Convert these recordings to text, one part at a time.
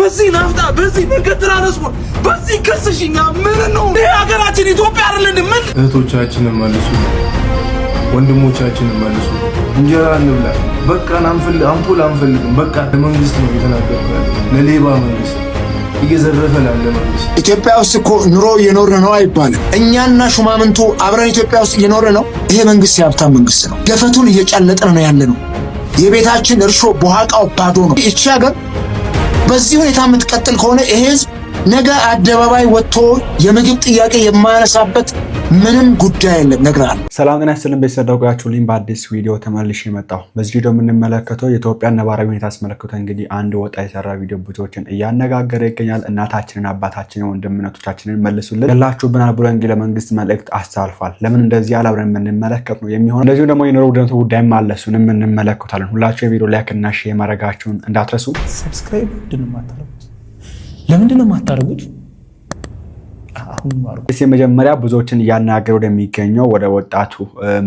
በዚህ ናፍጣ በዚህ መንገድ ትራንስፖርት በዚህ ከስሽኛ ምን ነው የሀገራችን ኢትዮጵያ አይደል? ምን እህቶቻችንን መልሱ፣ ወንድሞቻችንን መልሱ። እንጀራ እንብላ። በቃ አምፖል አንፈልግም። በቃ ለመንግስት ነው የተናገርኩት፣ ለሌባ መንግስት እየዘረፈ ላለ መንግስት። ኢትዮጵያ ውስጥ እኮ ኑሮ እየኖርን ነው አይባልም። እኛና ሹማምንቱ አብረን ኢትዮጵያ ውስጥ እየኖርን ነው። ይሄ መንግስት የሀብታም መንግስት ነው። ገፈቱን እየጨለጥን ነው ያለ ነው። የቤታችን እርሾ በኋቃው ባዶ ነው። እቺ ሀገር በዚህ ሁኔታ የምትቀጥል ከሆነ ይሄ ህዝብ ነገ አደባባይ ወጥቶ የምግብ ጥያቄ የማያነሳበት ምንም ጉዳይ የለም። ነግራል። ሰላም ጤና ይስጥልን ቤተሰቦቻችን፣ በአዲስ ቪዲዮ ተመልሼ መጣሁ። በዚህ ቪዲዮ የምንመለከተው የኢትዮጵያ ነባራዊ ሁኔታ አስመልክቶ እንግዲህ አንድ ወጣት የሰራ ቪዲዮ ብዙዎችን እያነጋገረ ይገኛል። እናታችንን፣ አባታችንን፣ ወንድምነቶቻችንን መልሱልን ያላችሁብናል ብሎ እንግዲህ ለመንግስት መልእክት አስተላልፏል። ለምን እንደዚህ አብረን የምንመለከት ነው የሚሆነው። እንደዚሁ ደግሞ የኑሮ ውድነቱ ጉዳይም አለሱንም እንመለከታለን። ሁላችሁ የቪዲዮ ላይክ እና ሼር ማድረጋችሁን እንዳትረሱ። ሰብስክራይብ ለምንድን ነው የማታደርጉት? መጀመሪያ ብዙዎችን እያናገረ ወደሚገኘው ወደ ወጣቱ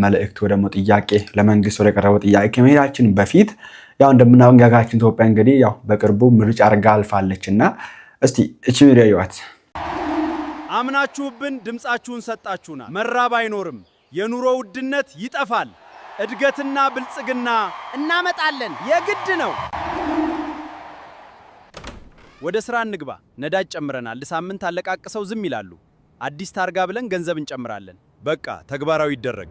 መልእክት ወደ ጥያቄ ለመንግስት ወደ ቀረበው ጥያቄ ከመሄዳችን በፊት ያው እንደምናውቀው ሀገራችን ኢትዮጵያ እንግዲህ ያው በቅርቡ ምርጫ አድርጋ አልፋለችና እስቲ እቺ ቪዲዮ ይዋት። አምናችሁብን ድምጻችሁን ሰጣችሁና መራብ አይኖርም፣ የኑሮ ውድነት ይጠፋል፣ እድገትና ብልጽግና እናመጣለን፣ የግድ ነው። ወደ ስራ እንግባ። ነዳጅ ጨምረናል። ሳምንት አለቃቅሰው ዝም ይላሉ። አዲስ ታርጋ ብለን ገንዘብ እንጨምራለን። በቃ ተግባራዊ ይደረግ።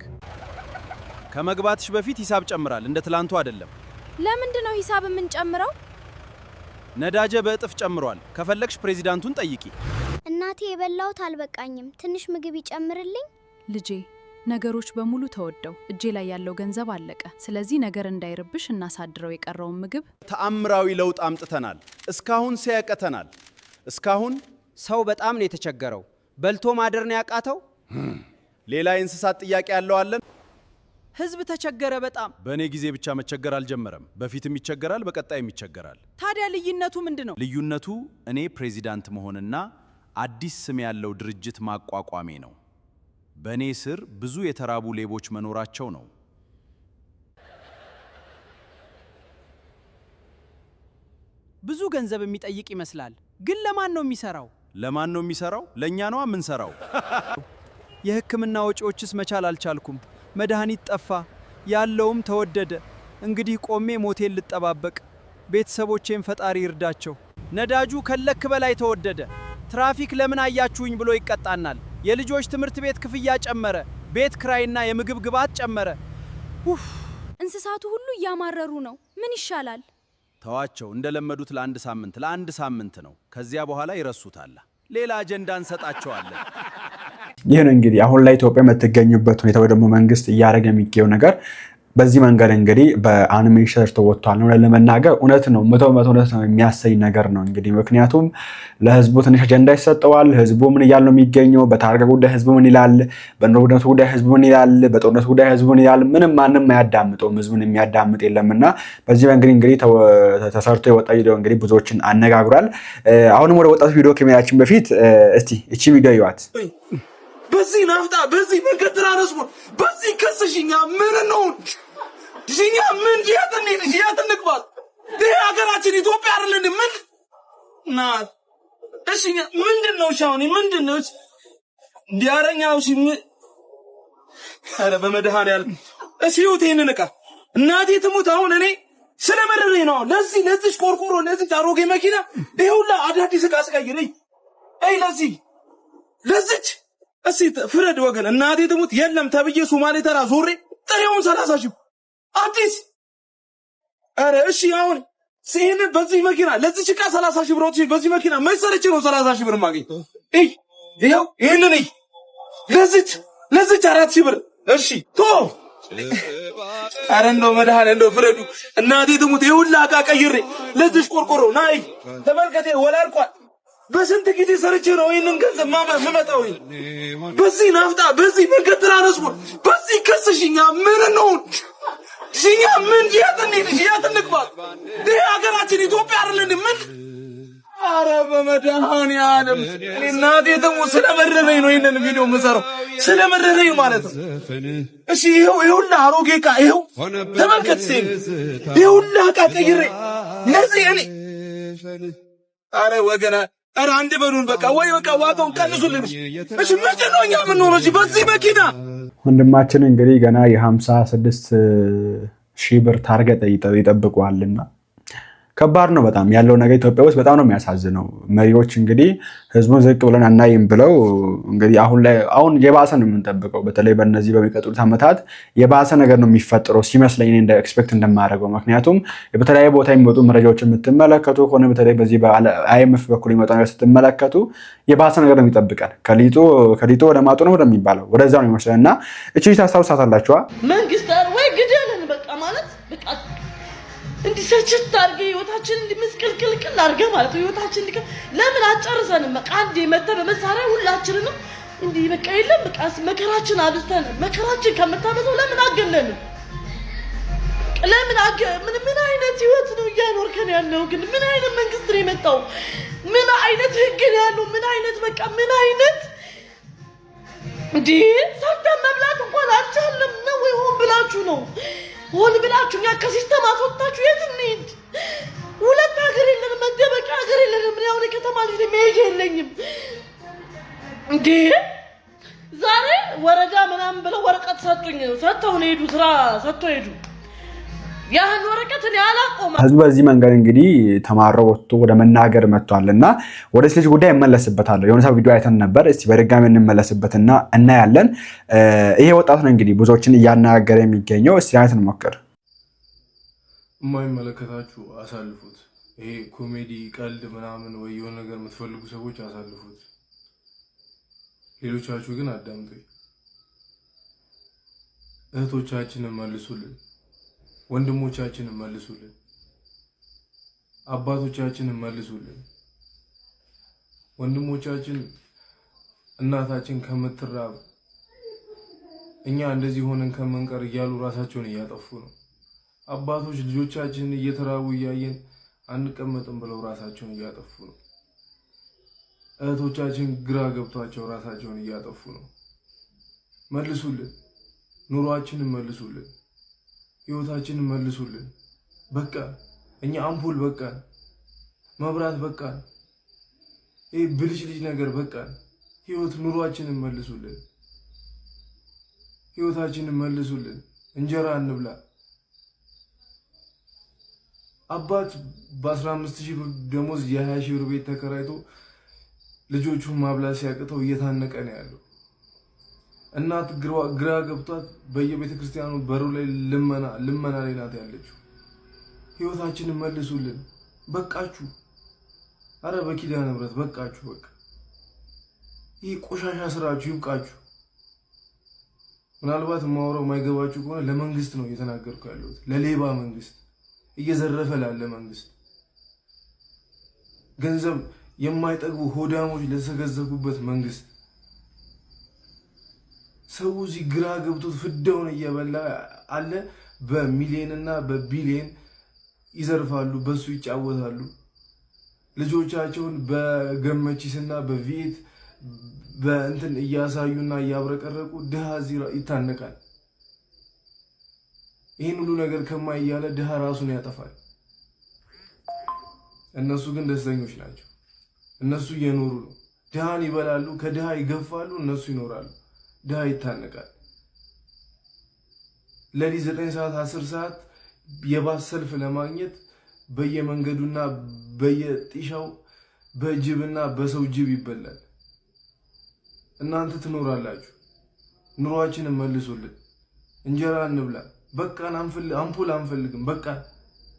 ከመግባትሽ በፊት ሂሳብ ጨምራል፣ እንደ ትላንቱ አይደለም። ለምንድን ነው ሂሳብ የምንጨምረው? ነዳጅ በእጥፍ ጨምሯል። ከፈለግሽ ፕሬዚዳንቱን ጠይቂ። እናቴ የበላሁት አልበቃኝም፣ ትንሽ ምግብ ይጨምርልኝ። ልጄ ነገሮች በሙሉ ተወደው እጄ ላይ ያለው ገንዘብ አለቀ። ስለዚህ ነገር እንዳይርብሽ እናሳድረው የቀረውን ምግብ። ተአምራዊ ለውጥ አምጥተናል። እስካሁን ሲያቀተናል። እስካሁን ሰው በጣም ነው የተቸገረው። በልቶ ማደር ነው ያቃተው። ሌላ የእንስሳት ጥያቄ ያለው አለን። ህዝብ ተቸገረ በጣም። በእኔ ጊዜ ብቻ መቸገር አልጀመረም። በፊትም ይቸገራል፣ በቀጣይም ይቸገራል። ታዲያ ልዩነቱ ምንድነው? ልዩነቱ እኔ ፕሬዚዳንት መሆንና አዲስ ስም ያለው ድርጅት ማቋቋሜ ነው። በእኔ ስር ብዙ የተራቡ ሌቦች መኖራቸው ነው። ብዙ ገንዘብ የሚጠይቅ ይመስላል፣ ግን ለማን ነው የሚሰራው? ለማን ነው የሚሰራው? ለኛ ነው የምንሰራው። የህክምና ወጪዎችስ መቻል አልቻልኩም። መድኃኒት ጠፋ፣ ያለውም ተወደደ። እንግዲህ ቆሜ ሞቴን ልጠባበቅ። ቤተሰቦቼን ፈጣሪ ይርዳቸው። ነዳጁ ከለክ በላይ ተወደደ። ትራፊክ ለምን አያችሁኝ ብሎ ይቀጣናል። የልጆች ትምህርት ቤት ክፍያ ጨመረ። ቤት ክራይና የምግብ ግብአት ጨመረ። እንስሳቱ ሁሉ እያማረሩ ነው። ምን ይሻላል? ተዋቸው። እንደለመዱት ለአንድ ሳምንት ነው። ከዚያ በኋላ ይረሱታል። ሌላ አጀንዳ እንሰጣቸዋለን። ይህ ነው እንግዲህ አሁን ላይ ኢትዮጵያ የምትገኝበት ሁኔታ ወይ ደግሞ መንግስት እያደረገ የሚገኘው ነገር። በዚህ መንገድ እንግዲህ በአኒሜሽን ሰርቶ ወጥቷል ነው ለመናገር። እውነት ነው፣ መቶ እውነት ነው የሚያሰኝ ነገር ነው እንግዲህ። ምክንያቱም ለህዝቡ ትንሽ አጀንዳ ይሰጠዋል። ህዝቡ ምን እያለ ነው የሚገኘው? በታርጋ ጉዳይ ህዝቡ ምን ይላል? በኑሮ ውድነቱ ጉዳይ ህዝቡ ምን ይላል? በጦርነቱ ጉዳይ ህዝቡ ምን ይላል? ምንም ማንም አያዳምጠውም። ህዝቡን የሚያዳምጥ የለምና በዚህ መንገድ እንግዲህ ተሰርቶ የወጣ ቪዲዮ እንግዲህ ብዙዎችን አነጋግሯል። አሁንም ወደ ወጣቱ ቪዲዮ ከመሄዳችን በፊት እስቲ እቺ ቪዲዮ ይዋት። በዚህ ናፍጣ በዚህ መንገድ ትራንስፖርት በዚህ ከስሽኛ ምን ነው ዲኛ ምን ያተንክባት ይሄ ሀገራችን ኢትዮጵያ አይደል? ምን ና እሺኛ ምንድነው ሻውኒ ምንድነው ዲያረኛው ሲም አረ በመድኃኒዓለም እሲውት ይሄንን ዕቃ እናቴ ትሙት። አሁን እኔ ስለመረረኝ ነው ለዚህ ቆርቆሮ ለዚህ አሮጌ መኪና ይሄ ሁላ አዳዲስ ዕቃ አስቀይረኝ። ለዚህ እሺ ፍረድ ወገን። እናቴ ትሙት የለም ተብዬ ሶማሌ ተራ ዞሬ ጥሬውን 30 ሺህ አዲስ። አረ እሺ አሁን ሲሄን በዚህ መኪና ለዚህ ጭቃ 30 ሺህ ብር ወጥቼ በዚህ መኪና መሰረች ነው 30 ሺህ ብር ማግኘት። ይሄው ይሄንን ለዚህ 4 ሺህ ብር እሺ ቶ አረ እንደው መድኃኒዓለም እንደው ፍረዱ። እናቴ ትሙት ይሁላ ዕቃ ቀይሬ ለዚህ ቆርቆሮ ናይ ተመልከቴ ወላልቋል። በስንት ጊዜ ሰርቼ ነው ይሄንን ገንዘብ ማመጣው? በዚህ ናፍጣ በዚህ መንገድ ትራንስፖርት በዚህ ከስሽኛ ምን ነው ዲኛ ምን ያተንክባት ይሄ ሀገራችን ኢትዮጵያ አይደል? ምን አረ በመድኃኒዓለም እናቴ ትሙት ስለመረረኝ ነው ይሄንን ቪዲዮ የምሰራው፣ ስለመረረኝ ማለት ነው። እሺ ይሁላ አሮጌ ዕቃ ይሁ ተመልከት። ይሁላ ዕቃ ቀይሬ ለዚህ እኔ አረ ወገና አረ አንድ በሉን በቃ ወይ በቃ ዋጋውን ቀንሱልን። እሺ ምንድን ነው እኛ የምንሆነው እዚህ በዚህ መኪና? ወንድማችን እንግዲህ ገና የ56,000 ብር ታርጌት ይጠብቀዋልና ከባድ ነው በጣም ያለው ነገር ኢትዮጵያ ውስጥ በጣም ነው የሚያሳዝነው። መሪዎች እንግዲህ ህዝቡን ዝቅ ብለን አናይም ብለው እንግዲህ አሁን የባሰ ነው የምንጠብቀው። በተለይ በእነዚህ በሚቀጥሉት ዓመታት የባሰ ነገር ነው የሚፈጠረው ሲመስለኝ እንደ ኤክስፔክት እንደማደርገው። ምክንያቱም በተለያየ ቦታ የሚወጡ መረጃዎች የምትመለከቱ ከሆነ በተለይ በዚህ በአይኤምኤፍ በኩል የሚወጣ ነገር ስትመለከቱ የባሰ ነገር ነው የሚጠብቀን። ከሊጡ ወደ ማጡ ነው ወደሚባለው ወደዛ ነው የሚመስለው እና እቺ ታስታውሳታላችሁ መንግስት ወይ ግደልን በቃ ማለት በቃ እንዲሰችት ታርገ ህይወታችን እንዲመስቀልቅልቅል አርገ ማለት ህይወታችን ለምን አጨርሰንም በቃ አንዴ መተረ መሳሪያ ሁላችንንም እንዲ በቃ የለም በቃ መከራችን አብዝተን መከራችን ከመታበዘው ለምን አገለልን? ለምን ምን አይነት ህይወት ነው እያኖርከን ያለው? ግን ምን አይነት መንግስት ነው የመጣው? ምን አይነት ህግ ነው ያለው? ምን አይነት በቃ ምን አይነት እንዲ ሰርተን መብላት እንኳን አልቻለም ነው ወይ ሆን ብላችሁ ነው? ሆን ብላችሁ እኛ ከሲስተም አስወጣችሁ የት እንሂድ? ሁለት ሀገር የለንም፣ መደበቂያ ሀገር የለንም። ምን ያው ከተማ ልጅ መሄጃ የለኝም እንዴ? ዛሬ ወረዳ ምናምን ብለው ወረቀት ሰጥተው ነው ሄዱ፣ ስራ ሰጥተው ሄዱ። ያን ወረቀት እኔ አላቆም። ህዝቡ በዚህ መንገድ እንግዲህ ተማረው ወጥቶ ወደ መናገር መጥቷልና ወደ ልጅ ጉዳይ እመለስበታለሁ። የሆነ ሰው ቪዲዮ አይተን ነበር። እስቲ በድጋሚ እንመለስበትና እናያለን። ይሄ ወጣት ነው እንግዲህ ብዙዎችን እያናገረ የሚገኘው። እስቲ አይተን እንሞክር። የማይመለከታችሁ አሳልፉት። ይሄ ኮሜዲ ቀልድ ምናምን ወይ የሆነ ነገር የምትፈልጉ ሰዎች አሳልፉት። ሌሎቻችሁ ግን አዳምጡኝ። እህቶቻችንን መልሱልን፣ ወንድሞቻችንን መልሱልን፣ አባቶቻችንን መልሱልን። ወንድሞቻችን እናታችን ከምትራብ እኛ እንደዚህ ሆነን ከመንቀር እያሉ ራሳቸውን እያጠፉ ነው። አባቶች ልጆቻችንን እየተራቡ እያየን አንቀመጥም ብለው ራሳቸውን እያጠፉ ነው። እህቶቻችን ግራ ገብቷቸው ራሳቸውን እያጠፉ ነው። መልሱልን፣ ኑሯችንን መልሱልን፣ ህይወታችንን መልሱልን። በቃ እኛ አምፖል በቃን፣ መብራት በቃን፣ ይሄ ብልጭልጭ ነገር በቃን። ህይወት ኑሯችንን መልሱልን፣ ህይወታችንን መልሱልን። እንጀራ እንብላ። አባት በ15,000 ብር ደሞዝ የ20,000 ብር ቤት ተከራይቶ ልጆቹን ማብላት ሲያቅተው እየታነቀ ነው ያለው። እናት ግራ ገብቷት በየቤተ ክርስቲያኑ በሩ ላይ ልመና ላይ ናት ያለችው። ህይወታችንን መልሱልን። በቃችሁ። አረ በኪዳነ ምሕረት በቃችሁ። በቃ ይህ ቆሻሻ ስራችሁ ይብቃችሁ። ምናልባት ማውራው ማይገባችሁ ከሆነ ለመንግስት ነው እየተናገርኩ ያለሁት፣ ለሌባ መንግስት፣ እየዘረፈ ላለ መንግስት፣ ገንዘብ የማይጠግቡ ሆዳሞች ለተገዘጉበት መንግስት። ሰው እዚህ ግራ ገብቶት ፍዳውን እየበላ አለ። በሚሊዮንና በቢሊዮን ይዘርፋሉ፣ በሱ ይጫወታሉ። ልጆቻቸውን በገመቺስና በቪኤት በእንትን እያሳዩና እያብረቀረቁ ድሃ እዚህ ይታነቃል። ይህን ሁሉ ነገር ከማይ እያለ ድሃ ራሱን ያጠፋል። እነሱ ግን ደስተኞች ናቸው። እነሱ እየኖሩ ነው። ድሃን ይበላሉ፣ ከድሃ ይገፋሉ፣ እነሱ ይኖራሉ። ድሃ ይታነቃል። ለሊት 9 ሰዓት 10 ሰዓት የባስ ሰልፍ ለማግኘት በየመንገዱና በየጢሻው በጅብና በሰው ጅብ ይበላል። እናንተ ትኖራላችሁ። ኑሯችንን መልሱልን። እንጀራ እንብላ። በቃን። አምፖል አንፈልግም። በቃን።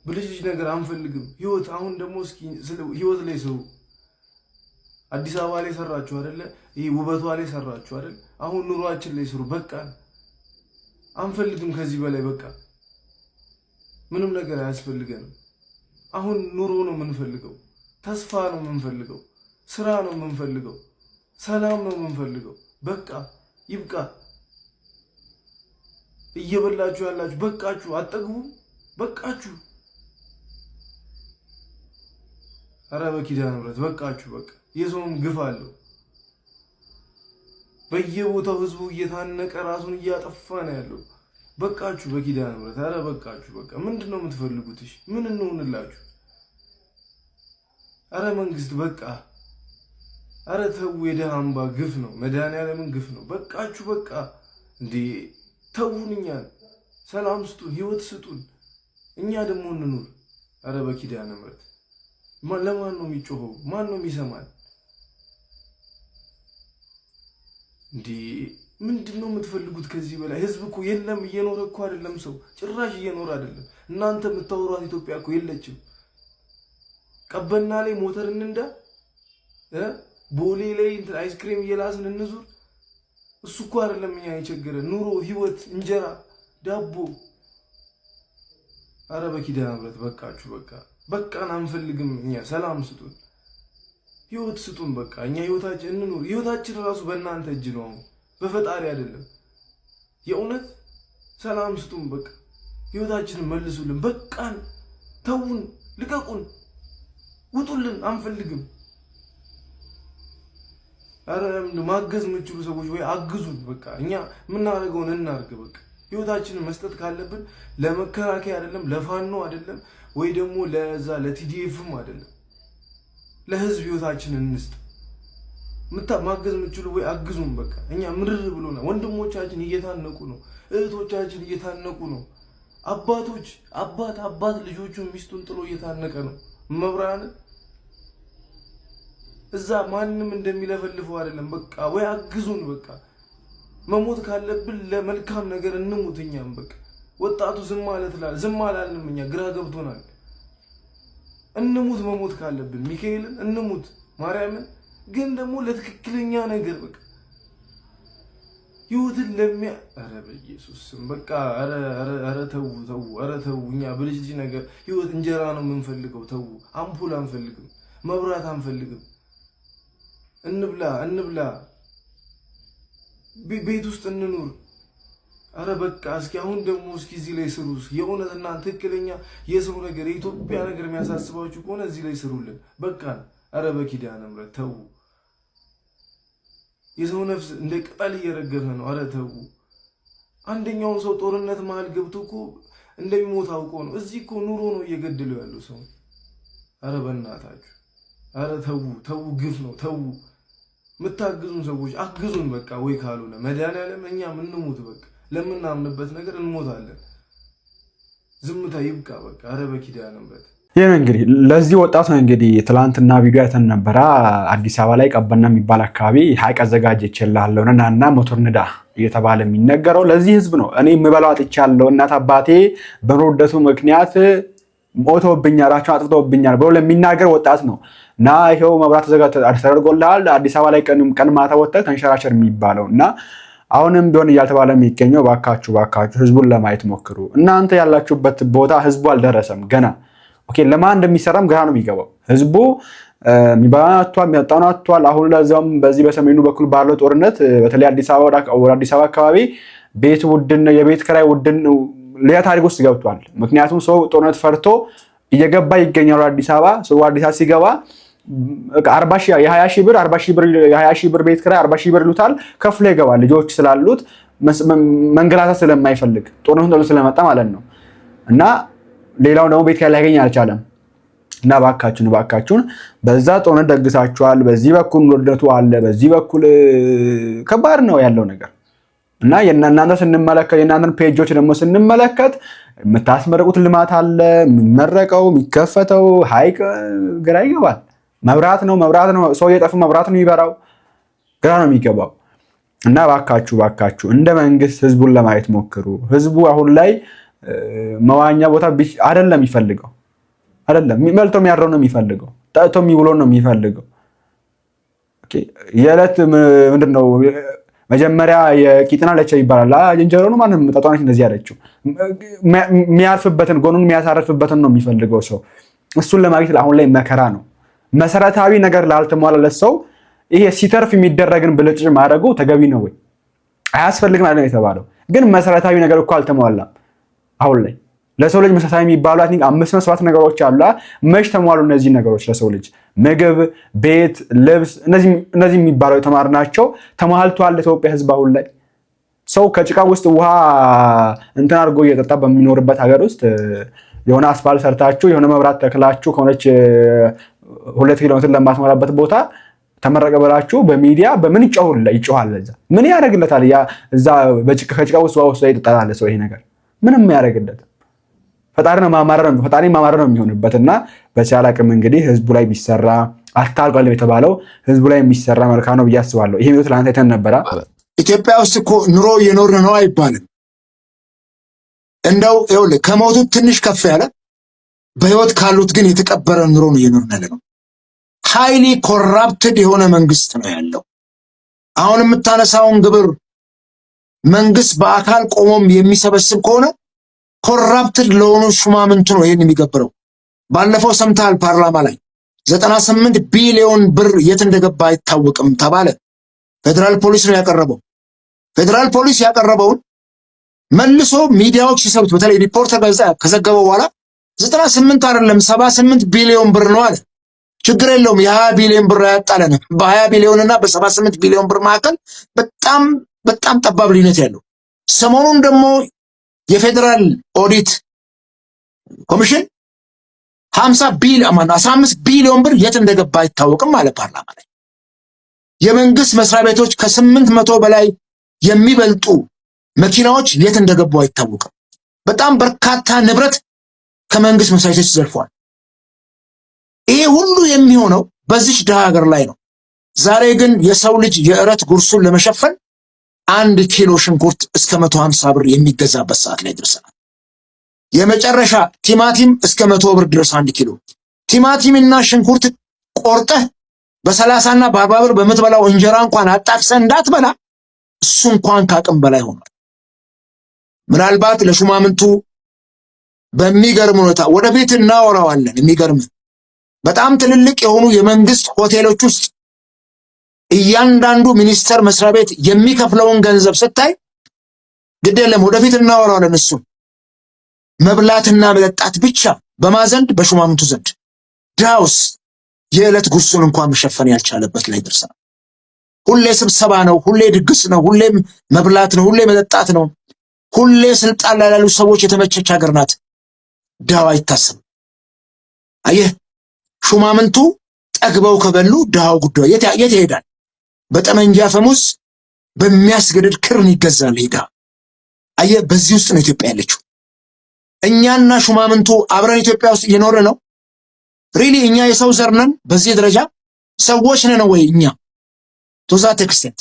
ብልጭልጭ ነገር አንፈልግም። ህይወት አሁን ደግሞ እስኪ ህይወት ላይ ስሩ። አዲስ አበባ ላይ ሰራችሁ አይደለ? ይሄ ውበቷ ላይ ሰራችሁ አይደል? አሁን ኑሯችን ላይ ስሩ። በቃን። አንፈልግም ከዚህ በላይ በቃ ምንም ነገር አያስፈልገንም። አሁን ኑሮ ነው የምንፈልገው፣ ተስፋ ነው የምንፈልገው፣ ስራ ነው የምንፈልገው፣ ሰላም ነው የምንፈልገው። በቃ ይብቃ። እየበላችሁ ያላችሁ በቃችሁ። አጠግቡ። በቃችሁ። ኧረ በኪዳነ ምሕረት በቃችሁ። በቃ የሰውም ግፍ አለው። በየቦታው ህዝቡ እየታነቀ ራሱን እያጠፋ ነው ያለው። በቃችሁ በኪዳነ ምሕረት። ኧረ በቃችሁ። በቃ ምንድነው የምትፈልጉት? እሺ ምን እንሆንላችሁ? አረ መንግስት በቃ አረ ተው። የደሃ አምባ ግፍ ነው። መድኃኒዓለምን ግፍ ነው። በቃችሁ በቃ እንዴ ተውን። እኛን ሰላም ስጡን፣ ህይወት ስጡን፣ እኛ ደግሞ እንኑር። አረ በኪዳነ ምሕረት ለማን ነው የሚጮኸው? ማን ነው የሚሰማን? እንዴ ምንድነው የምትፈልጉት ከዚህ በላይ? ህዝብ እኮ የለም፣ እየኖረ እኮ አይደለም። ሰው ጭራሽ እየኖረ አይደለም። እናንተ የምታወሯት ኢትዮጵያ እኮ የለችም። ቀበና ላይ ሞተር እንንዳ፣ ቦሌ ላይ እንትን አይስክሪም እየላስን እንዙር። እሱ እኮ አይደለም እኛ የቸገረን። ኑሮ፣ ህይወት፣ እንጀራ፣ ዳቦ። አረ በኪዳነ ምሕረት በቃችሁ በቃ በቃን። አንፈልግም። እኛ ሰላም ስጡን፣ ህይወት ስጡን። በቃ እኛ ህይወታችን እንኑር። ህይወታችን ራሱ በእናንተ እጅ ነው፣ በፈጣሪ አይደለም። የእውነት ሰላም ስጡን። በቃ ህይወታችንን መልሱልን። በቃን። ተውን፣ ልቀቁን፣ ውጡልን። አንፈልግም። አረ ማገዝ የምትችሉ ሰዎች ወይ አግዙን። በቃ እኛ የምናደርገውን እናርግ። በቃ ህይወታችንን መስጠት ካለብን ለመከላከያ አይደለም፣ ለፋኖ አይደለም፣ ወይ ደግሞ ለዛ ለቲዲኤፍም አይደለም፣ ለህዝብ ህይወታችንን እንስጥ። ማገዝ የምትችሉ ወይ አግዙን። በቃ እኛ ምርር ብሎና ወንድሞቻችን እየታነቁ ነው፣ እህቶቻችን እየታነቁ ነው። አባት ልጆቹን ሚስቱን ጥሎ እየታነቀ ነው። መብራን እዛ ማንም እንደሚለፈልፈው አይደለም። በቃ ወይ አግዙን። በቃ መሞት ካለብን ለመልካም ነገር እንሙት። እኛም በቃ ወጣቱ ዝም አላልንም። እኛ ግራ ገብቶናል። እንሙት፣ መሞት ካለብን ሚካኤልን እንሙት፣ ማርያምን ግን ደግሞ ለትክክለኛ ነገር በቃ ህይወትን አረ በኢየሱስ ስም በቃ አረ ተው። አረ ተው። እኛ ብልጭ ነገር ህይወት እንጀራ ነው የምንፈልገው። ተው። አምፖል አንፈልግም፣ መብራት አንፈልግም። እንብላ፣ ቤት ውስጥ እንኑር። አረ በቃ እስኪ አሁን ደግሞ እዚህ ላይ ስሩ። የእውነት እናንተ ትክክለኛ የሰው ነገር የኢትዮጵያ ነገር የሚያሳስባችሁ ከሆነ እዚህ ላይ ስሩልን። በቃ አረ በኪዳነ ምሕረት ተው። የሰው ነፍስ እንደ ቅጠል እየረገፈ ነው። አረ ተው። አንደኛውን ሰው ጦርነት መሀል ገብቶ እኮ እንደሚሞት አውቆ ነው። እዚህ እኮ ኑሮ ነው እየገደለው ያለው ሰው። አረ በእናታችሁ አረ ተው። ግፍ ነው። ተው። የምታግዙን ሰዎች አግዙን። በቃ ወይ ካልሆነ መድኃኒዓለም እኛም እንሙት። በቃ ለምናምንበት ነገር እንሞታለን። ዝምታ ይብቃ። በቃ አረ በኪዳነ ምሕረት ይህን እንግዲህ ለዚህ ወጣት ነው እንግዲህ ትላንትና ቪዲዮ አይተን ነበረ። አዲስ አበባ ላይ ቀበና የሚባል አካባቢ ሀይቅ አዘጋጅቼልሃለሁ እና ሞተር ንዳ እየተባለ የሚነገረው ለዚህ ህዝብ ነው። እኔ የምበላው አጥቻለሁ፣ እናት አባቴ በኑሮ ውድነቱ ምክንያት ሞተውብኛል፣ ራቸውን አጥፍተውብኛል ብሎ ለሚናገር ወጣት ነው እና ይሄው መብራት ተደርጎልሃል አዲስ አበባ ላይ ቀን ማታ ወጥተህ ተንሸራሸር የሚባለው እና አሁንም ቢሆን እያልተባለ የሚገኘው ባካችሁ ህዝቡን ለማየት ሞክሩ። እናንተ ያላችሁበት ቦታ ህዝቡ አልደረሰም ገና። ኦኬ ለማን እንደሚሰራም ግራ ነው የሚገባው። ህዝቡ የሚበላውን አጥቷል፣ የሚጠጣውን አጥቷል። አሁን ለዛም በዚህ በሰሜኑ በኩል ባለው ጦርነት በተለይ አዲስ አበባ አካባቢ ቤት ውድን ነው፣ የቤት ኪራይ ውድን ነው፣ ሌላ ታሪክ ውስጥ ገብቷል። ምክንያቱም ሰው ጦርነት ፈርቶ እየገባ ይገኛል አዲስ አበባ። ሰው አዲስ አበባ ሲገባ 40 ሺህ የ20 ሺህ ብር 40 ሺህ ብር የ20 ሺህ ብር ቤት ኪራይ 40 ሺህ ብር ይሉታል፣ ከፍሎ ይገባል። ልጆች ስላሉት መንገላታት ስለማይፈልግ ጦርነቱን ስለመጣ ማለት ነው እና ሌላው ደግሞ ቤት ኪራይ ሊያገኝ አልቻለም። እና ባካችሁን በዛ ጦርነት ደግሳችኋል። በዚህ በኩል ውድነቱ አለ፣ በዚህ በኩል ከባድ ነው ያለው ነገር እና የእናንተ ስንመለከት የእናንተን ፔጆች ደግሞ ስንመለከት የምታስመረቁት ልማት አለ፣ የሚመረቀው የሚከፈተው ሀይቅ ግራ ይገባል። መብራት ነው ሰው እየጠፉ መብራት ነው የሚበራው፣ ግራ ነው የሚገባው። እና ባካችሁ እንደ መንግስት ህዝቡን ለማየት ሞክሩ። ህዝቡ አሁን ላይ መዋኛ ቦታ አይደለም የሚፈልገው፣ አይደለም መልቶ የሚያድረው ነው የሚፈልገው፣ ጠጥቶ የሚውለው ነው የሚፈልገው። ኦኬ የዕለት ምንድነው መጀመሪያ የቂጥና ለቸ ይባላል። እንጀሮ ነው ማንም ጠጧነች እንደዚህ ያለችው የሚያርፍበትን ጎኑን የሚያሳርፍበትን ነው የሚፈልገው ሰው። እሱን ለማግኘት አሁን ላይ መከራ ነው። መሰረታዊ ነገር ላልተሟላለት ሰው ይሄ ሲተርፍ የሚደረግን ብልጭ ማድረጉ ተገቢ ነው ወይ? አያስፈልግም አይደለም የተባለው፣ ግን መሰረታዊ ነገር እኮ አልተሟላም። አሁን ላይ ለሰው ልጅ መሰረታዊ የሚባሉ 5-7 ነገሮች አሉ። መች ተሟሉ እነዚህ ነገሮች? ለሰው ልጅ ምግብ፣ ቤት፣ ልብስ እነዚህ የሚባለው የተማርናቸው ተሟልቷል ለኢትዮጵያ ህዝብ። አሁን ላይ ሰው ከጭቃ ውስጥ ውሃ እንትን አድርጎ እየጠጣ በሚኖርበት ሀገር ውስጥ የሆነ አስፋልት ሰርታችሁ የሆነ መብራት ተክላችሁ ከሆነች 2 ኪሎ ሜትር ለማትሞላበት ቦታ ተመረቀ ብላችሁ በሚዲያ በምን ይጮሃል? እዛ ምን ያደርግለታል? ያ እዛ ከጭቃ ውስጥ ይጠጣል ሰው። ይሄ ነገር ምንም ያደርግለት ፈጣሪ ማማረር ነው የሚሆንበትና በቻለ አቅም እንግዲህ ህዝቡ ላይ ቢሰራ አታልቋል የተባለው ህዝቡ ላይ የሚሰራ መልካም ነው ብዬ አስባለሁ። ይሄ ቪዲዮ ትላንት አይተን ነበረ። ኢትዮጵያ ውስጥ እኮ ኑሮ እየኖርን ነው አይባልም። እንደው ይኸውልህ ከሞቱት ትንሽ ከፍ ያለ በህይወት ካሉት ግን የተቀበረ ኑሮ ነው እየኖርን ያለ ነው። ሃይሊ ኮራፕትድ የሆነ መንግስት ነው ያለው። አሁን የምታነሳውን ግብር መንግስት በአካል ቆሞም የሚሰበስብ ከሆነ ኮራፕትድ ለሆኑ ሹማምንቱ ነው ይሄን የሚገብረው። ባለፈው ሰምተሃል ፓርላማ ላይ 98 ቢሊዮን ብር የት እንደገባ አይታወቅም ተባለ። ፌደራል ፖሊስ ነው ያቀረበው። ፌደራል ፖሊስ ያቀረበውን መልሶ ሚዲያዎች ሲሰሩት በተለይ ሪፖርተር ጋዜጣ ከዘገበው በኋላ 98 አይደለም 78 ቢሊዮን ብር ነው አለ። ችግር የለውም የ20 ቢሊዮን ብር ያጣለን። በ20 ቢሊዮን እና በ78 ቢሊዮን ብር መካከል በጣም ጠባብ ልዩነት ያለው። ሰሞኑን ደግሞ የፌደራል ኦዲት ኮሚሽን 15 ቢሊዮን ብር የት እንደገባ አይታወቅም ማለት ፓርላማ ላይ። የመንግስት መስሪያ ቤቶች ከ800 በላይ የሚበልጡ መኪናዎች የት እንደገቡ አይታወቅም። በጣም በርካታ ንብረት ከመንግስት መስሪያ ቤቶች ዘርፏል። ይሄ ሁሉ የሚሆነው በዚህ ድሃ ሀገር ላይ ነው። ዛሬ ግን የሰው ልጅ የዕለት ጉርሱን ለመሸፈን 1 ኪሎ ሽንኩርት እስከ 150 ብር የሚገዛበት ሰዓት ላይ ደርሰናል። የመጨረሻ ቲማቲም እስከ 100 ብር ድረስ 1 ኪሎ ቲማቲምና ሽንኩርት ቆርጠህ በ30 እና በ40 ብር በምትበላው እንጀራ እንኳን አጣፍሰህ እንዳትበላ እሱ እንኳን ካቅም በላይ ሆኗል። ምናልባት ለሹማምንቱ በሚገርም ሁኔታ ወደፊት እናወራዋለን። የሚገርም በጣም ትልልቅ የሆኑ የመንግስት ሆቴሎች ውስጥ እያንዳንዱ ሚኒስተር መስሪያ ቤት የሚከፍለውን ገንዘብ ስታይ ግድ የለም ወደፊት እናወራዋለን። እሱ መብላትና መጠጣት ብቻ በማዘንድ በሹማምንቱ ዘንድ ዳውስ የዕለት ጉርሱን እንኳን መሸፈን ያልቻለበት ላይ ደርሰናል። ሁሌ ስብሰባ ነው፣ ሁሌ ድግስ ነው፣ ሁሌ መብላት ነው፣ ሁሌ መጠጣት ነው፣ ሁሌ ስልጣን ላይ ያሉ ሰዎች የተመቸች ሀገር ናት። ዳው አይታሰብም። አየህ ሹማምንቱ ጠግበው ከበሉ ዳው ጉዳይ የት ይሄዳል? በጠመንጃ ፈሙዝ በሚያስገድድ ክርን ይገዛል ሄዳ። አየህ በዚህ ውስጥ ነው ኢትዮጵያ ያለችው። እኛና ሹማምንቱ አብረን ኢትዮጵያ ውስጥ እየኖርን ነው። ሪሊ እኛ የሰው ዘር ነን? በዚህ ደረጃ ሰዎች ነን ወይ እኛ? ቶዛ ቴክስት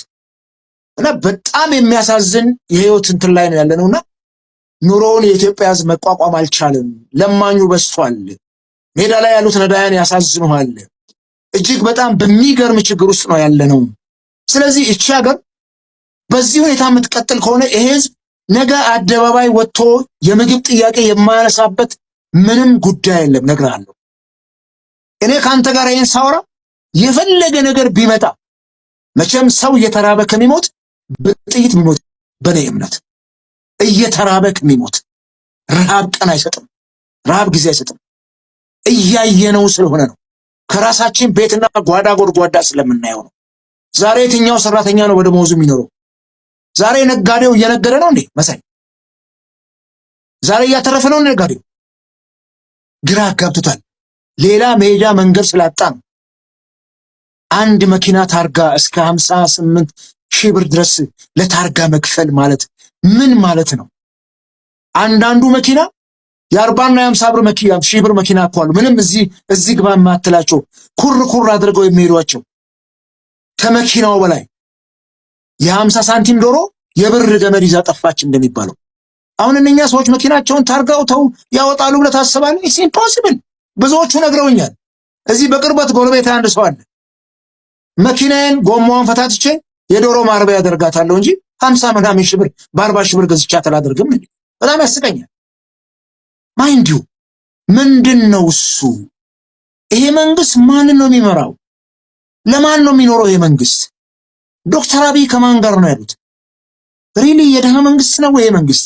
እና በጣም የሚያሳዝን የህይወት እንትን ላይ ነው ያለነውና ኑሮውን የኢትዮጵያ ህዝብ መቋቋም አልቻለም። ለማኙ በስቷል። ሜዳ ላይ ያሉት ነዳያን ያሳዝኑሃል። እጅግ በጣም በሚገርም ችግር ውስጥ ነው ያለነው። ስለዚህ እቺ ሀገር በዚህ ሁኔታ የምትቀጥል ከሆነ ይሄ ህዝብ ነገ አደባባይ ወጥቶ የምግብ ጥያቄ የማያነሳበት ምንም ጉዳይ የለም። ነግራለሁ። እኔ ካንተ ጋር ይሄን ሳወራ የፈለገ ነገር ቢመጣ መቼም ሰው እየተራበ ከሚሞት በጥይት የሚሞት በኔ እምነት እየተራበ ከሚሞት ረሃብ ቀን አይሰጥም። ረሃብ ጊዜ አይሰጥም። እያየነው ስለሆነ ነው። ከራሳችን ቤትና ጓዳ ጎድጓዳ ስለምናየው ነው። ዛሬ የትኛው ሰራተኛ ነው በደሞዙ የሚኖረው? ዛሬ ነጋዴው እየነገደ ነው እንዴ መሳይ? ዛሬ እያተረፈ ነው ነጋዴው? ግራ አጋብቶታል። ሌላ መሄጃ መንገድ ስላጣ ነው። አንድ መኪና ታርጋ እስከ 58 ሺህ ብር ድረስ ለታርጋ መክፈል ማለት ምን ማለት ነው? አንዳንዱ መኪና የ40 እና የ50 ብር መኪና ሺህ ብር መኪና እኮ አሉ። ምንም እዚህ ግባ የማትላቸው ኩር አድርገው የሚሄዷቸው ከመኪናው በላይ የ50 ሳንቲም ዶሮ የብር ገመድ ይዛ ጠፋች እንደሚባለው። አሁን እነኛ ሰዎች መኪናቸውን ታርጋው ተው ያወጣሉ ብለህ ታስባለህ? ኢትስ ኢምፖሲብል። ብዙዎቹ ነግረውኛል። እዚህ በቅርበት ጎረቤት አንድ ሰው አለ። መኪናዬን ጎማዋን ፈታትቼ የዶሮ ማርቢያ ያደርጋታለሁ እንጂ 50 ምናምን ሺህ ብር በ40 ሺህ ብር ገዝቻት አላደርግም። በጣም ያስቀኛል። ማይንዲዩ ምንድነው እሱ? ይሄ መንግስት ማንን ነው የሚመራው? ለማን ነው የሚኖረው ይሄ መንግስት? ዶክተር አብይ ከማን ጋር ነው ያሉት? ሪሊ የደሃ መንግስት ነው ይሄ መንግስት?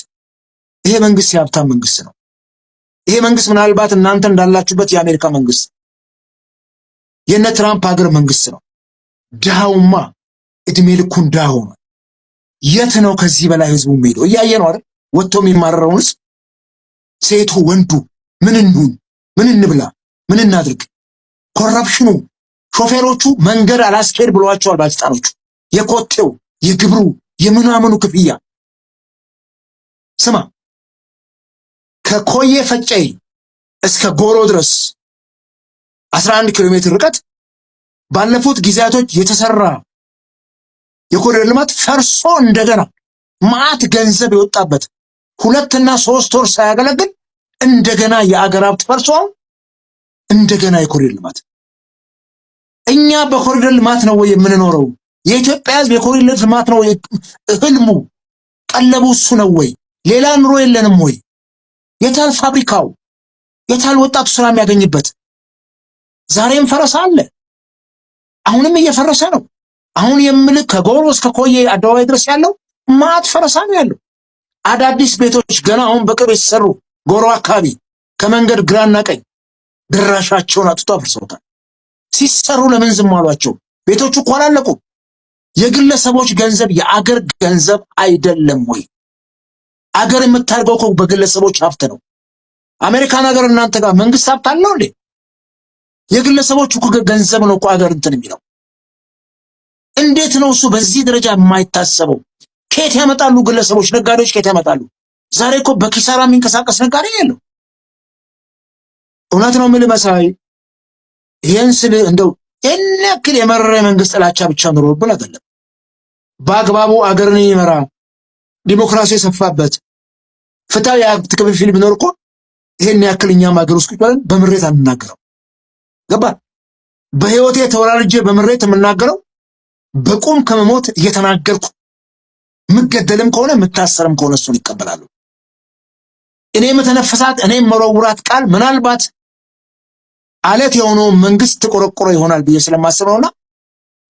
ይሄ መንግስት የሀብታም መንግስት ነው። ይሄ መንግስት ምናልባት እናንተ እንዳላችሁበት የአሜሪካ መንግስት የነ ትራምፕ ሀገር መንግስት ነው። ድሃውማ እድሜ ልኩን ድሃ ሆኗል። የት ነው ከዚህ በላይ ህዝቡ የሚሄደው? እያየ ነው አይደል? ወጥቶ የሚማረረውን ህዝብ ሴቱ ወንዱ ምን እንሁን፣ ምን እንብላ፣ ምን እናድርግ? ኮረፕሽኑ ሾፌሮቹ መንገድ አላስኬድ ብሏቸዋል ባለስልጣኖቹ። የኮቴው የግብሩ የምናምኑ ክፍያ ስማ ከኮዬ ፈጬ እስከ ጎሮ ድረስ 11 ኪሎ ሜትር ርቀት ባለፉት ጊዜያቶች የተሰራ የኮሪደር ልማት ፈርሶ እንደገና ማአት ገንዘብ የወጣበት 2 እና 3 ወር ሳያገለግል እንደገና የአገር ሀብት ፈርሶ እንደገና የኮሪደር ልማት። እኛ በኮሪደር ልማት ነው ወይ የምንኖረው? የኢትዮጵያ ሕዝብ የኮሪደር ልማት ነው ህልሙ ቀለቡ እሱ ነው ወይ? ሌላ ኑሮ የለንም ወይ? የታል ፋብሪካው? የታል ወጣቱ ስራ የሚያገኝበት? ዛሬም ፈረሳ አለ። አሁንም እየፈረሰ ነው። አሁን የምልክ ከጎሮ እስከ ኮዬ አደባባይ ድረስ ያለው ማት ፈረሳ ነው ያለው። አዳዲስ ቤቶች ገና አሁን በቅርብ የተሰሩ ጎሮ አካባቢ ከመንገድ ግራና ቀኝ ድራሻቸውን አጥቶ አፍርሰውታል። ሲሰሩ ለምን ዝም አሏቸው? ቤቶቹ እኮ አላለቁም። የግለሰቦች ገንዘብ የአገር ገንዘብ አይደለም ወይ? አገር የምታርገው እኮ በግለሰቦች ሀብት ነው። አሜሪካን ሀገር እናንተ ጋር መንግስት ሀብት አለው እንዴ? የግለሰቦች እኮ ገንዘብ ነው እኮ አገር እንትን የሚለው። እንዴት ነው እሱ በዚህ ደረጃ የማይታሰበው? ከየት ያመጣሉ ግለሰቦች? ነጋዴዎች ከየት ያመጣሉ? ዛሬ እኮ በኪሳራ የሚንቀሳቀስ ነጋዴ የለው። እውነት ነው የምልህ መሳይ፣ ይሄን ስል እንደው ያክል የመረረ መንግስት ጥላቻ ብቻ ኑሮብን አይደለም። በአግባቡ አገርን ይመራ ዲሞክራሲ የሰፋበት ፍትሃዊ የሀብት ክፍፍል ቢኖር እኮ ይሄን ያክል እኛም ሀገር ውስጥ ቁጥረን በምሬት አንናገረው። ገባ? በህይወቴ ተወራርጄ በምሬት የምናገረው በቁም ከመሞት እየተናገርኩ ምገደልም ከሆነ ምታሰርም ከሆነ እሱን ይቀበላሉ። እኔ መተነፈሳት እኔ መረውራት ቃል ምናልባት አለት የሆነው መንግስት ተቆረቆረ ይሆናል ብዬ ስለማስብ ነውና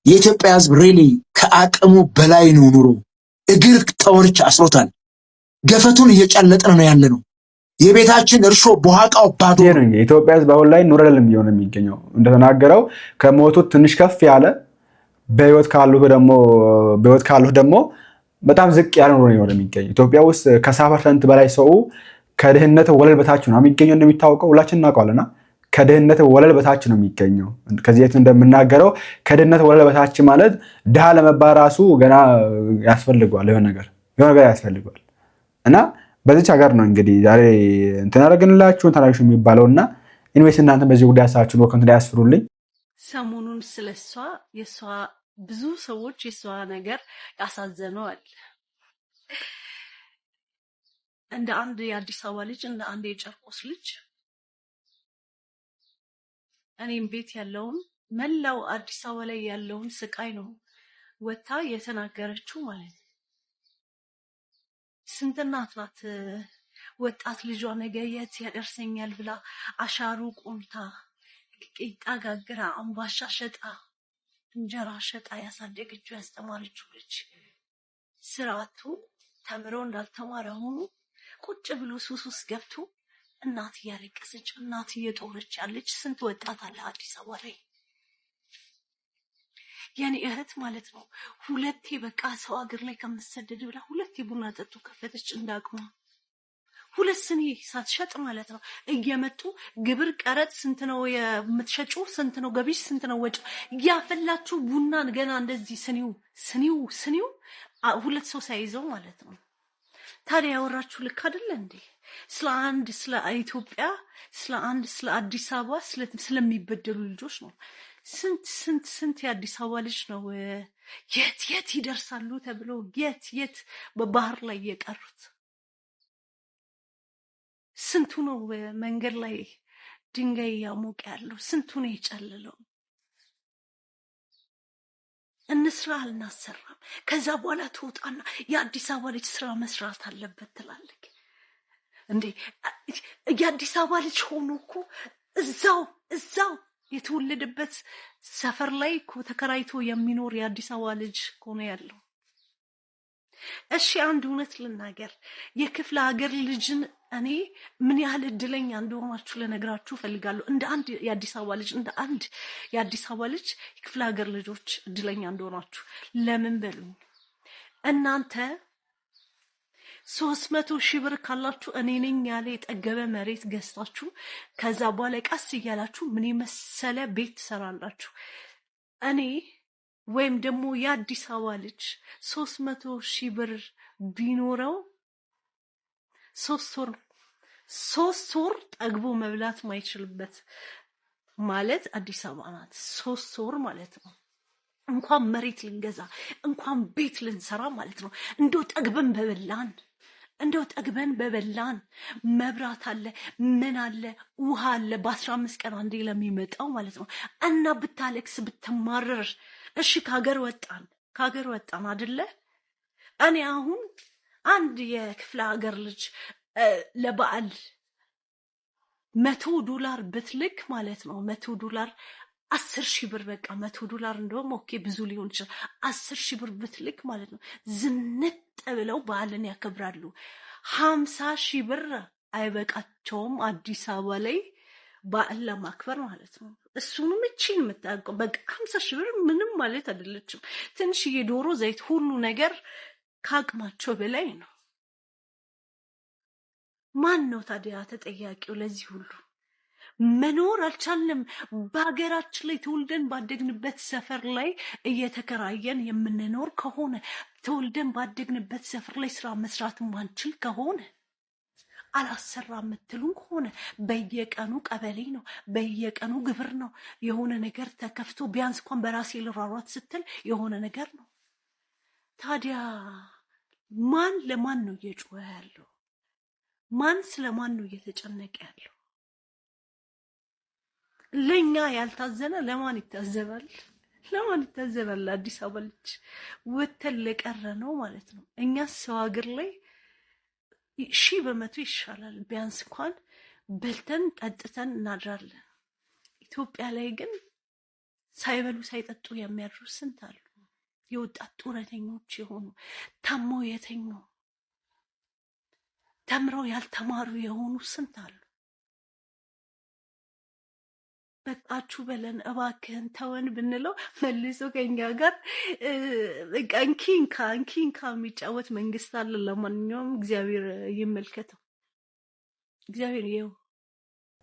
የኢትዮጵያ ህዝብ ሪሊ ከአቅሙ በላይ ነው ኑሮ። እግር ተወርች አስሮታል። ገፈቱን እየጨለጥን ነው ያለነው። የቤታችን እርሾ በኋቃው ባዶ ነው። የኢትዮጵያ ህዝብ አሁን ላይ ኑሮ አይደለም እየሆነ የሚገኘው። እንደተናገረው ከሞቱት ትንሽ ከፍ ያለ በህይወት ካሉት ደግሞ በጣም ዝቅ ያለ ኑሮ ነው የሚገኘው። ኢትዮጵያ ውስጥ ከ70% በላይ ሰው ከድህነት ወለል በታች ነው የሚገኘው። እንደሚታወቀው ሁላችን እናውቀዋለና ከድህነት ወለል በታች ነው የሚገኘው። ከዚህ የት እንደምናገረው ከድህነት ወለል በታች ማለት ድሃ ለመባል ራሱ ገና ያስፈልገዋል፣ የሆነ ነገር ያስፈልገዋል። እና በዚች ሀገር ነው እንግዲህ ዛሬ እንትን አደረግንላችሁን ተናግሽ የሚባለውና ኢንዌስ እናንተ በዚህ ጉዳይ ሀሳባችሁን ወከንት ላይ ያስፍሩልኝ። ሰሞኑን ስለሷ የሷ ብዙ ሰዎች የሷ ነገር ያሳዘነዋል። እንደ አንድ የአዲስ አበባ ልጅ እንደ አንድ የጨርቆስ ልጅ እኔም ቤት ያለውን መላው አዲስ አበባ ላይ ያለውን ስቃይ ነው ወታ የተናገረችው ማለት ነው። ስንት እናት ናት ወጣት ልጇ ነገ የት ያደርሰኛል ብላ አሻሩ ቆምታ ቂጣ ጋግራ አምባሻ ሸጣ እንጀራ ሸጣ ያሳደገችው ያስተማረችው ልጅ ስራቱ ተምሮ እንዳልተማረ ሆኖ ቁጭ ብሎ ሱስ ገብቶ እናት እያለቀሰች እናት እየጦረች ያለች ስንት ወጣት አለ አዲስ አበባ ላይ። የኔ እህት ማለት ነው ሁለቴ በቃ ሰው ሀገር ላይ ከምትሰደድ ብላ ሁለቴ ቡና ጠጡ ከፈተች እንዳቅሟ። 2 ስኒ ሳትሸጥ ማለት ነው እየመጡ ግብር ቀረጥ ስንት ነው የምትሸጩ? ስንት ነው ገቢሽ? ስንት ነው ወጪ? ያፈላችሁ ቡናን ገና እንደዚህ ስኒው 2 ሰው ሳይዘው ማለት ነው። ታዲያ ያወራችሁ ልክ አይደለ እንዴ? ስለ ኢትዮጵያ ስለ አዲስ አበባ ስለሚበደሉ ልጆች ነው። ስንት የአዲስ አበባ ልጅ ነው የት ይደርሳሉ ተብሎ የት በባህር ላይ የቀሩት? ስንቱ ነው መንገድ ላይ ድንጋይ ያሞቀ ያለው? ስንቱ ነው የጨለለው? እንስራ አልናሰራም። ከዛ በኋላ ትወጣና የአዲስ አበባ ልጅ ስራ መስራት አለበት ትላለች እንዴ? የአዲስ አበባ ልጅ ሆኖ እኮ እዛው የተወለደበት ሰፈር ላይ እኮ ተከራይቶ የሚኖር የአዲስ አበባ ልጅ እኮ ነው ያለው። እሺ አንድ እውነት ልናገር፣ የክፍለ ሀገር ልጅን እኔ ምን ያህል እድለኛ እንደሆናችሁ ልነግራችሁ ፈልጋለሁ። እንደ አንድ የአዲስ አበባ ልጅ የክፍለ ሀገር ልጆች እድለኛ እንደሆናችሁ ለምን በሉኝ። እናንተ 300 ሺህ ብር ካላችሁ እኔ ነኝ ያለ የጠገበ መሬት ገዝታችሁ ከዛ በኋላ ቀስ እያላችሁ ምን መሰለ ቤት ትሰራላችሁ። እኔ ወይም ደግሞ የአዲስ አበባ ልጅ 300 ሺህ ብር ቢኖረው 3 ወር ጠግቦ መብላት ማይችልበት ማለት አዲስ አበባ ናት። 3 ወር ማለት ነው። እንኳን መሬት ልንገዛ እንኳን ቤት ልንሰራ ማለት ነው። እንደው ጠግበን በበላን መብራት አለ፣ ምን አለ፣ ውሃ አለ በ15 ቀን አንዴ ለሚመጣው ማለት ነው። እና ብታለቅስ ብትማረር እሺ ከሀገር ወጣን አይደለ? እኔ አሁን አንድ የክፍለ ሀገር ልጅ ለበዓል $100 ብትልክ ማለት ነው $100 10 ሺህ ብር በቃ $100 እንደውም ኦኬ ብዙ ሊሆን ይችላል። 10 ሺህ ብር ብትልክ ማለት ነው ዝንጥ ብለው በዓልን ያከብራሉ። 50 ሺህ ብር አይበቃቸውም አዲስ አበባ ላይ በዓል ለማክበር ማለት ነው። እሱንም እቺን የምታውቀው በቃ 50 ሺህ ብር ምንም ማለት አይደለችም። ትንሽዬ ዶሮ፣ ዘይት፣ ሁሉ ነገር ካቅማቸው በላይ ነው። ማን ነው ታዲያ ተጠያቂው ለዚህ ሁሉ? መኖር አልቻለም። በሀገራችን ላይ ተወልደን ባደግንበት ሰፈር ላይ እየተከራየን የምንኖር ከሆነ ተወልደን ባደግንበት ሰፈር ላይ ስራ መስራት ማንችል ከሆነ አላሰራ የምትሉን ከሆነ በየቀኑ ቀበሌ ነው፣ በየቀኑ ግብር ነው። የሆነ ነገር ተከፍቶ ቢያንስ እንኳን በራሴ ልራሯት ስትል የሆነ ነገር ነው። ታዲያ ማን ለማን ነው እየጮኸ ያለው? ማን ስለማን ነው እየተጨነቀ ያለው? ለኛ ያልታዘነ ለማን ይታዘባል? አዲስ አበባ ልጅ ወተን ለቀረ ነው ማለት ነው። እኛ ሰው ሀገር ላይ 100% ይሻላል። ቢያንስ እንኳን በልተን ጠጥተን እናድራለን። ኢትዮጵያ ላይ ግን ሳይበሉ ሳይጠጡ የሚያድሩ ስንት አሉ። የወጣት ጡረተኞች የሆኑ ታመው የተኙ ተምረው ያልተማሩ የሆኑ ስንት አሉ። በቃችሁ በለን እባክህን ተወን ብንለው መልሶ ከኛ ጋር እንኪንካ የሚጫወት መንግስት አለ። ለማንኛውም እግዚአብሔር ይመልከተው፣ እግዚአብሔር ይኸው።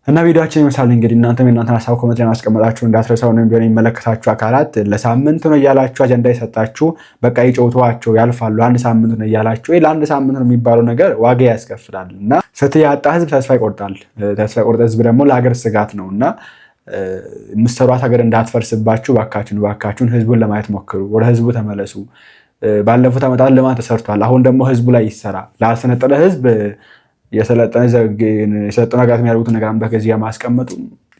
እና ቪዲዮአችን ይመስላል እንግዲህ እናንተም የእናንተን ሀሳብ ኮሜንት ላይ ማስቀመጣችሁ እንዳትረሳው ነው። ቢሆን የሚመለከታችሁ አካላት ለሳምንት ነው እያላችሁ አጀንዳ የሰጣችሁ በቃ ይጮቷቸው ያልፋሉ። አንድ ሳምንት ነው እያላችሁ ለአንድ ሳምንት ነው የሚባለው ነገር ዋጋ ያስከፍላል። እና ፍትህ ያጣ ህዝብ ተስፋ ይቆርጣል። ተስፋ የቆረጠ ህዝብ ደግሞ ለሀገር ስጋት ነው። እና የምትሰሯት ሀገር እንዳትፈርስባችሁ ባካችሁን ህዝቡን ለማየት ሞክሩ። ወደ ህዝቡ ተመለሱ። ባለፉት ዓመታት ልማት ተሰርቷል። አሁን ደግሞ ህዝቡ ላይ ይሰራ። ላልሰለጠነ ህዝብ የሰለጠነ ሀገራት የሚያደርጉትን ነገር በከዚህ ማስቀመጡ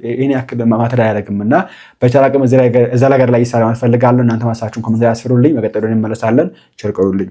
ይህን ያክል ማተር አያደርግም። እና በቻል አቅም እዛ ነገር ላይ ይሰራ ማለት ፈልጋለሁ። እናንተ ማሳችሁን ኮሜንት ላይ አስፍሩልኝ። በቀጣዩ እንመለሳለን። ቸር ቆዩልኝ።